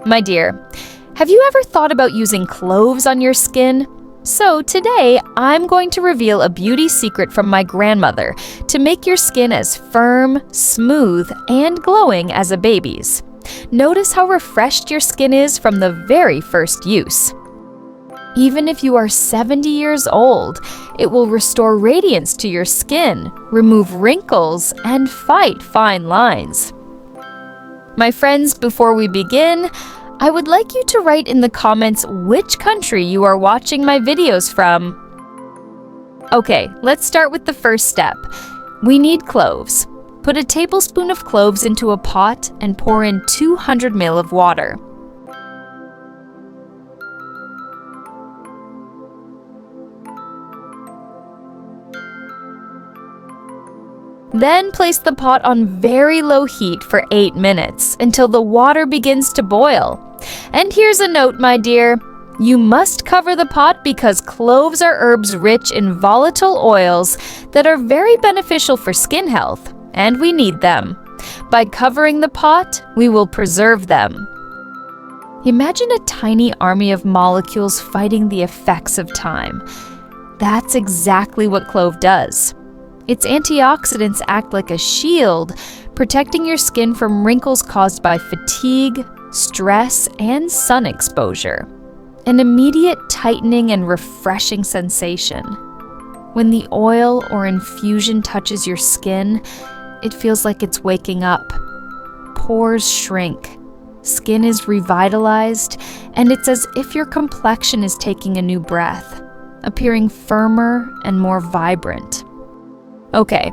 My dear, have you ever thought about using cloves on your skin? So today, I'm going to reveal a beauty secret from my grandmother to make your skin as firm, smooth, and glowing as a baby's. Notice how refreshed your skin is from the very first use. Even if you are 70 years old, it will restore radiance to your skin, remove wrinkles, and fight fine lines. My friends, before we begin, I would like you to write in the comments which country you are watching my videos from. Okay, let's start with the first step. We need cloves. Put a tablespoon of cloves into a pot and pour in 200 ml of water. Then place the pot on very low heat for 8 minutes until the water begins to boil. And here's a note, my dear. You must cover the pot because cloves are herbs rich in volatile oils that are very beneficial for skin health, and we need them. By covering the pot, we will preserve them. Imagine a tiny army of molecules fighting the effects of time. That's exactly what clove does. Its antioxidants act like a shield, protecting your skin from wrinkles caused by fatigue, stress, and sun exposure. An immediate tightening and refreshing sensation. When the oil or infusion touches your skin, it feels like it's waking up. Pores shrink, skin is revitalized, and it's as if your complexion is taking a new breath, appearing firmer and more vibrant. Okay,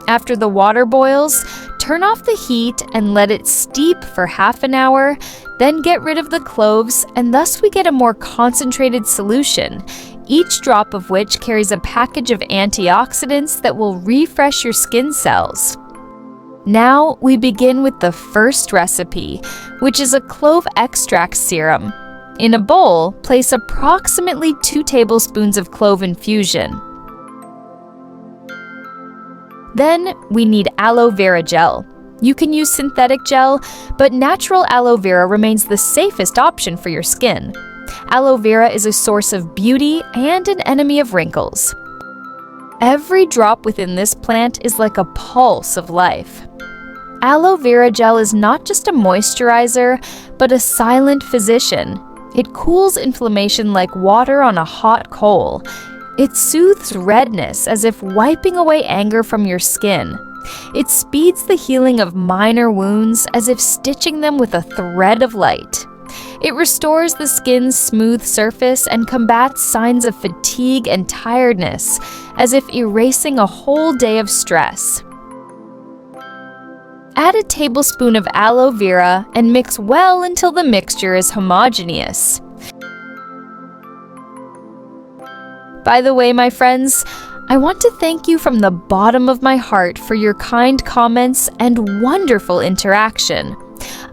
after the water boils, turn off the heat and let it steep for half an hour, then get rid of the cloves, and thus we get a more concentrated solution, each drop of which carries a package of antioxidants that will refresh your skin cells. Now we begin with the first recipe, which is a clove extract serum. In a bowl, place approximately 2 tablespoons of clove infusion. Then we need aloe vera gel. You can use synthetic gel, but natural aloe vera remains the safest option for your skin. Aloe vera is a source of beauty and an enemy of wrinkles. Every drop within this plant is like a pulse of life. Aloe vera gel is not just a moisturizer, but a silent physician. It cools inflammation like water on a hot coal. It soothes redness as if wiping away anger from your skin. It speeds the healing of minor wounds as if stitching them with a thread of light. It restores the skin's smooth surface and combats signs of fatigue and tiredness, as if erasing a whole day of stress. Add a tablespoon of aloe vera and mix well until the mixture is homogeneous. By the way, my friends, I want to thank you from the bottom of my heart for your kind comments and wonderful interaction.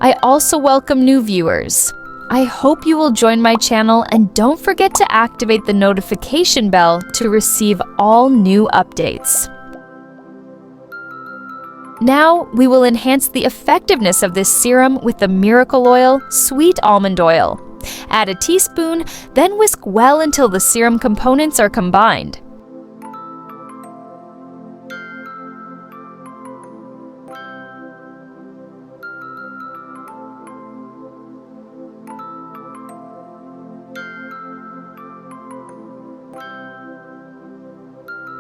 I also welcome new viewers. I hope you will join my channel and don't forget to activate the notification bell to receive all new updates. Now, we will enhance the effectiveness of this serum with the miracle oil, sweet almond oil. Add a teaspoon, then whisk well until the serum components are combined.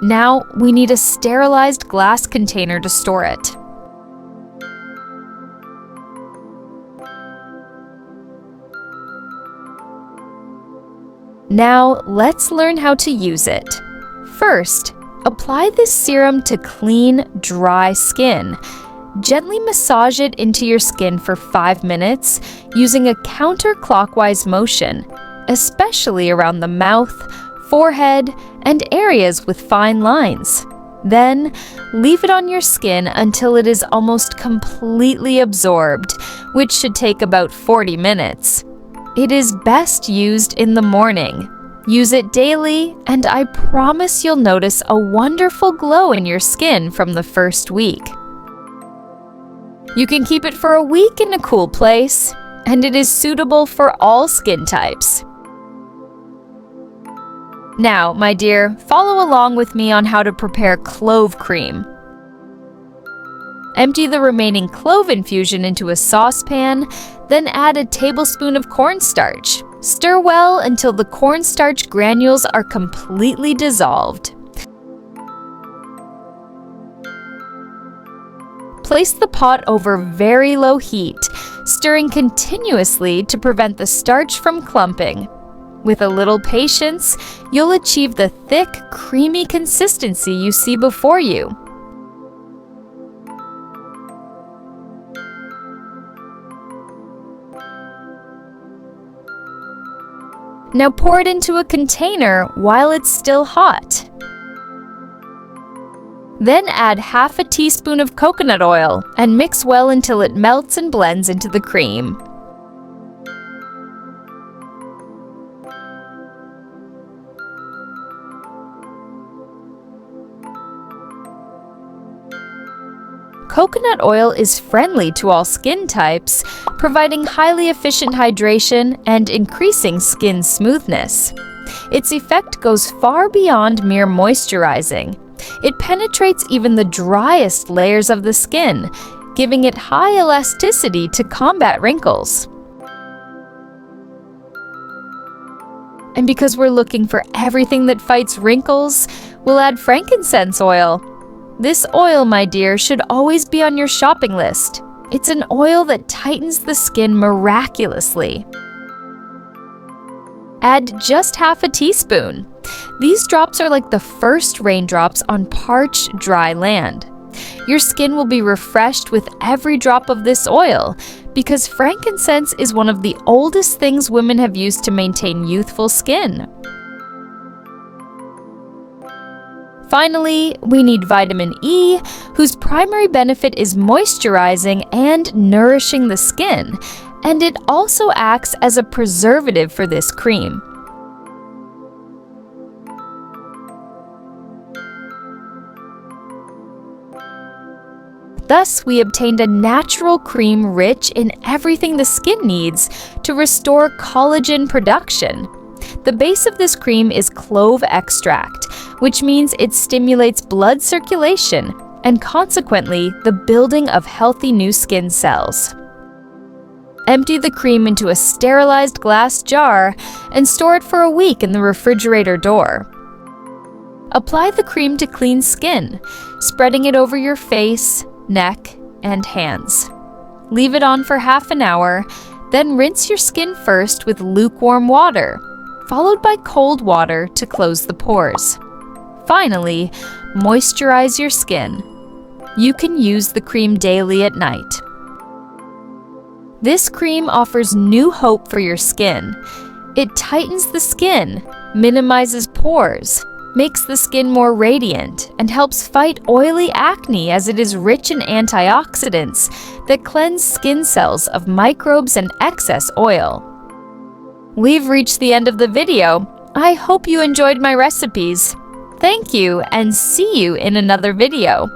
Now, we need a sterilized glass container to store it. Now, let's learn how to use it. First, apply this serum to clean, dry skin. Gently massage it into your skin for 5 minutes using a counterclockwise motion, especially around the mouth, forehead, and areas with fine lines. Then, leave it on your skin until it is almost completely absorbed, which should take about 40 minutes. It is best used in the morning. Use it daily, and I promise you'll notice a wonderful glow in your skin from the first week. You can keep it for a week in a cool place, and it is suitable for all skin types. Now, my dear, follow along with me on how to prepare clove cream. Empty the remaining clove infusion into a saucepan, then add a tablespoon of cornstarch. Stir well until the cornstarch granules are completely dissolved. Place the pot over very low heat, stirring continuously to prevent the starch from clumping. With a little patience, you'll achieve the thick, creamy consistency you see before you. Now pour it into a container while it's still hot. Then add half a teaspoon of coconut oil and mix well until it melts and blends into the cream. Coconut oil is friendly to all skin types, providing highly efficient hydration and increasing skin smoothness. Its effect goes far beyond mere moisturizing. It penetrates even the driest layers of the skin, giving it high elasticity to combat wrinkles. And because we're looking for everything that fights wrinkles, we'll add frankincense oil. This oil, my dear, should always be on your shopping list. It's an oil that tightens the skin miraculously. Add just half a teaspoon. These drops are like the first raindrops on parched, dry land. Your skin will be refreshed with every drop of this oil because frankincense is one of the oldest things women have used to maintain youthful skin. Finally, we need vitamin E, whose primary benefit is moisturizing and nourishing the skin, and it also acts as a preservative for this cream. Thus, we obtained a natural cream rich in everything the skin needs to restore collagen production. The base of this cream is clove extract, which means it stimulates blood circulation and consequently the building of healthy new skin cells. Empty the cream into a sterilized glass jar and store it for a week in the refrigerator door. Apply the cream to clean skin, spreading it over your face, neck, and hands. Leave it on for half an hour, then rinse your skin first with lukewarm water, followed by cold water to close the pores. Finally, moisturize your skin. You can use the cream daily at night. This cream offers new hope for your skin. It tightens the skin, minimizes pores, makes the skin more radiant, and helps fight oily acne as it is rich in antioxidants that cleanse skin cells of microbes and excess oil. We've reached the end of the video. I hope you enjoyed my recipes. Thank you, and see you in another video.